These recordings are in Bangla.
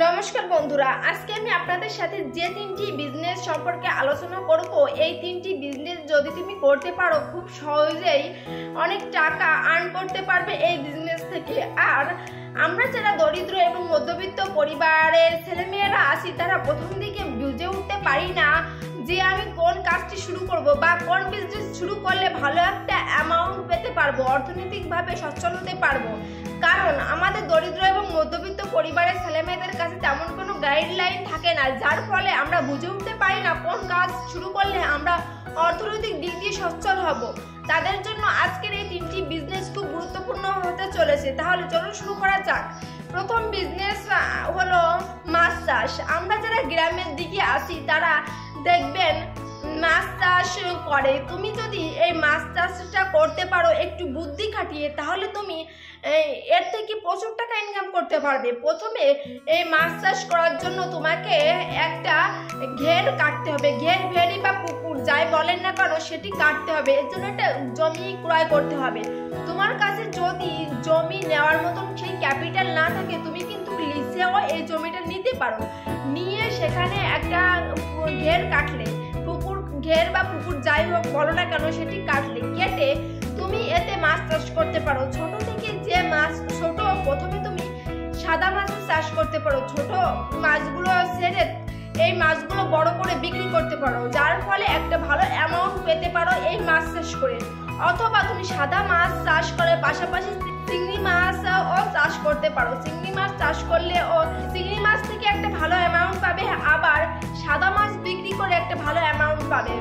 নমস্কার বন্ধুরা, আজকে আমি আপনাদের সাথে যে তিনটি বিজনেস সম্পর্কে আলোচনা করব, এই তিনটি বিজনেস যদি তুমি করতে পারো খুব সহজেই অনেক টাকা আর্ন করতে পারবে এই বিজনেস থেকে। আর আমরা যারা দরিদ্র এবং মধ্যবিত্ত পরিবারের ছেলেমেয়েরা আছি, তারা প্রথম দিকে বুঝে উঠতে পারি না যে আমি কোন কাজটি শুরু করব বা কোন বিজনেস শুরু করলে ভালো একটা অ্যামাউন্ট পেতে পারবো, অর্থনৈতিকভাবে সচ্ছল হতে পারবো। কারণ আমাদের দরিদ্র এবং মধ্যবিত্ত পরিবারের ছেলেমেয়েদের কাছে তেমন কোনো গাইডলাইন থাকে না, যার ফলে আমরা বুঝে উঠতে পারি না কোন কাজ শুরু করলে আমরা অর্থনৈতিক দিক দিয়ে সচ্ছল হব। তাদের জন্য আজকের এই তিনটি বিজনেস খুব গুরুত্বপূর্ণ হতে চলেছে। তাহলে চলুন শুরু করা যাক। প্রথম বিজনেস হলো মাছ চাষ। আমরা যারা গ্রামের দিকে আসি তারা দেখবেন মাছ চাষ করে। তুমি যদি এই মাছ চাষটা করতে পারো একটু বুদ্ধি খাটিয়ে, তাহলে তুমি এর থেকে প্রচুর টাকা ইনকাম করতে পারবে। প্রথমে এই মাছ চাষ করার জন্য তোমাকে একটা ঘের কাটতে হবে। ঘের, ভেড়ি বা পুকুর যাই বলেন না কেন সেটি কাটতে হবে। এর জন্য একটা জমি ক্রয় করতে হবে। তোমার কাছে যদি জমি নেওয়ার মতন সেই ক্যাপিটাল না থাকে, তুমি কিন্তু লিজেও এই জমিটা নিতে পারো। নিয়ে সেখানে একটা ঘের কাটলে, ঘের বা পুকুর যাই হোক বলো না কেন, সেটি কাটলে, কেটে তুমি এতে মাছ চাষ করতে পারো। ছোট থেকে যে মাছ, প্রথমে তুমি সাদা মাছের চাষ করতে পারো। ছোট মাছগুলো ছেড়ে এই মাছগুলো বড় করে বিক্রি করতে পারো, যার ফলে একটা ভালো অ্যামাউন্ট পেতে পারো এই মাছ চাষ করে। অথবা তুমি সাদা মাছ চাষ করে পাশাপাশি চিংড়ি মাছও চাষ করতে পারো। চিংড়ি মাছ চাষ করলে চিংড়ি মাছ থেকে একটা ভালো অ্যামাউন্ট পাবে, আবার সাদা মাছ বিক্রি করে একটা ভালো অ্যামাউন্ট পাবে,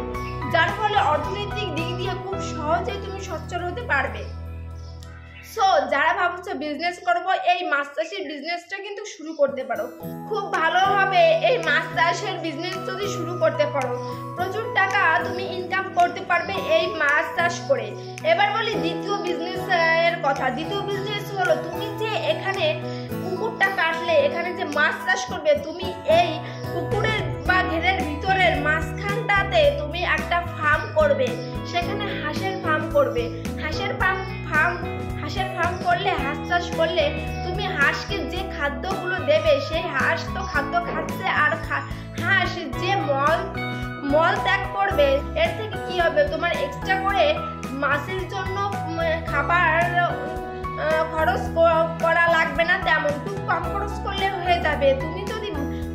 যার ফলে অর্থনৈতিক দিক দিয়ে খুব সহজেই তুমি সচ্ছল হতে পারবে। সো যারা ভাবছো বিজনেস করবো, এই মাছ চাষের বিজনেসটা কিন্তু শুরু করতে পারো। খুব ভালো হবে এই মাছ চাষের বিজনেস যদি শুরু করতে পারো। প্রচুর টাকা তুমি ইনকাম করতে পারবে এই মাছ চাষ করে। এবার বলি দ্বিতীয় বিজনেস এর কথা। দ্বিতীয় বিজনেস হলো, তুমি যে এখানে পুকুরটা কাটলে, এখানে যে মাছ চাষ করবে, তুমি এই পুকুরের বা ঘেরের ভিতরের মাঝখানটাতে তুমি একটা ফার্ম করবে। সেখানে হাঁসের ফার্ম করবে। হাঁসের ফার্ম করলে, হাঁস চাষ করলে, তুমি হাঁসকে যে খাদ্যগুলো দেবে, সেই হাঁস তো খাদ্য খাচ্ছে, আর হাঁস যে মল ত্যাগ করবে, এর থেকে কি হবে, তোমার এক্সট্রা করে মাছের জন্য খাবার খরচ করা লাগবে না। তেমন খুব কম খরচ করলে হয়ে যাবে। তুমি যদি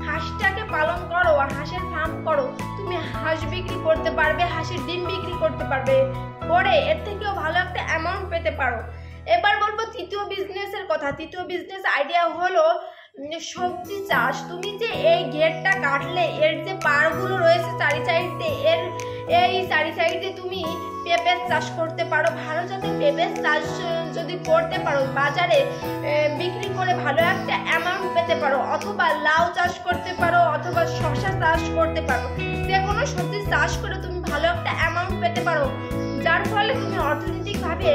হাঁসটাকে পালন করো, হাঁসের ফার্ম করো, তুমি হাঁস বিক্রি করতে পারবে, হাঁসের ডিম বিক্রি করতে পারবে, করে এর থেকেও ভালো একটা অ্যামাউন্ট পেতে পারো। এবার বলবো তৃতীয় বিজনেসের কথা। তৃতীয় বিজনেস আইডিয়া হলো সবজি চাষ। তুমি যে এই ঘেরটা কাটলে, এর যে পাড়গুলো রয়েছে চারি সাইডে, এই চারি সাইডে তুমি পেঁপে চাষ করতে পারো। ভালো জাতের পেঁপে চাষ যদি করতে পারো, বাজারে বিক্রি করে ভালো একটা অ্যামাউন্ট পেতে পারো। অথবা লাউ চাষ করতে পারো, অথবা শসা চাষ করতে পারো। যে কোনো সবজি চাষ করে তুমি ভালো একটা অ্যামাউন্ট পেতে পারো, যার ফলে তুমি অর্থনৈতিকভাবে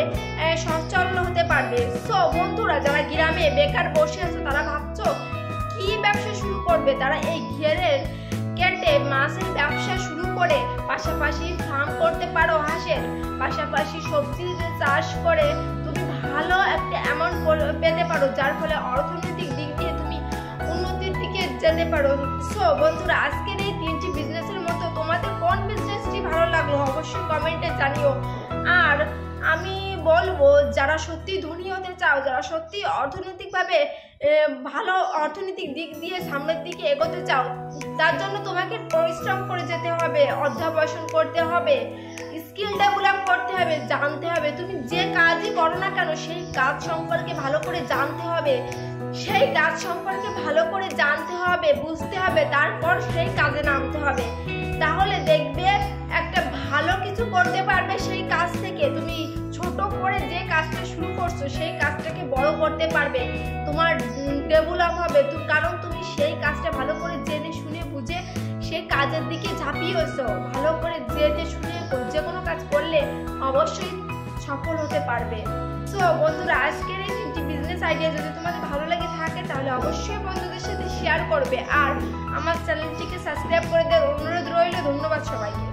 সচ্ছল হতে পারবে। সো বন্ধুরা, যারা গ্রামে বেকার বসে আছো, তারা ভাবছো কি ব্যবসা শুরু করবে, তারা এই ঘেরের কেটে মাছের ব্যবসা শুরু করে পাশাপাশি ফার্ম করতে পারো হাঁসের, পাশাপাশি সবজি চাষ করে তুমি ভালো একটা অ্যামাউন্ট পেতে পারো, যার ফলে অর্থনৈতিক দিক দিয়ে তুমি উন্নতির দিকে যেতে পারো। সো বন্ধুরা, আজকের এই তিনটি বিজনেসের মতো তোমাদের কোন বিজনেসটি ভালো লাগলো অবশ্যই কমেন্টে জানিও। আর আমি বলবো, যারা সত্যি ধনী হতে চাও, যারা সত্যি অর্থনৈতিকভাবে ভালো অর্থনৈতিক দিক দিয়ে সামনের দিকে এগোতে চাও, তার জন্য তোমাকে পরিশ্রম করে যেতে হবে, অধ্যবসায় করতে হবে, স্কিল ডেভেলপ করতে হবে, জানতে হবে। তুমি যে কাজই করো না কেন, সেই কাজ সম্পর্কে ভালো করে জানতে হবে, সেই কাজ সম্পর্কে ভালো করে জানতে হবে, বুঝতে হবে, তারপর সেই কাজে নামতে হবে। তাহলে দেখবে একটা ভালো কিছু করতে পারবে সেই কাজ থেকে। তুমি ছোট করে যে কাজটা শুরু করছো, সেই কাজটাকে বড় করতে পারবে, তোমার ডেভেলপ হবে। কারণ তুমি সেই কাজটা ভালো করে জেনে শুনে বুঝে সেই কাজের দিকে ঝাঁপিয়েছো। ভালো করে জেনে শুনে যে কোনো কাজ করলে অবশ্যই সফল হতে পারবে। সো বন্ধুরা, আজকের এই তিনটি বিজনেস আইডিয়া যদি তোমাদের ভালো লাগে থাকে, তাহলে অবশ্যই বন্ধুদের সাথে শেয়ার করবে। আর আমার চ্যানেলটিকে সাবস্ক্রাইব করে দেওয়ার অনুরোধ রইল। ধন্যবাদ সবাইকে।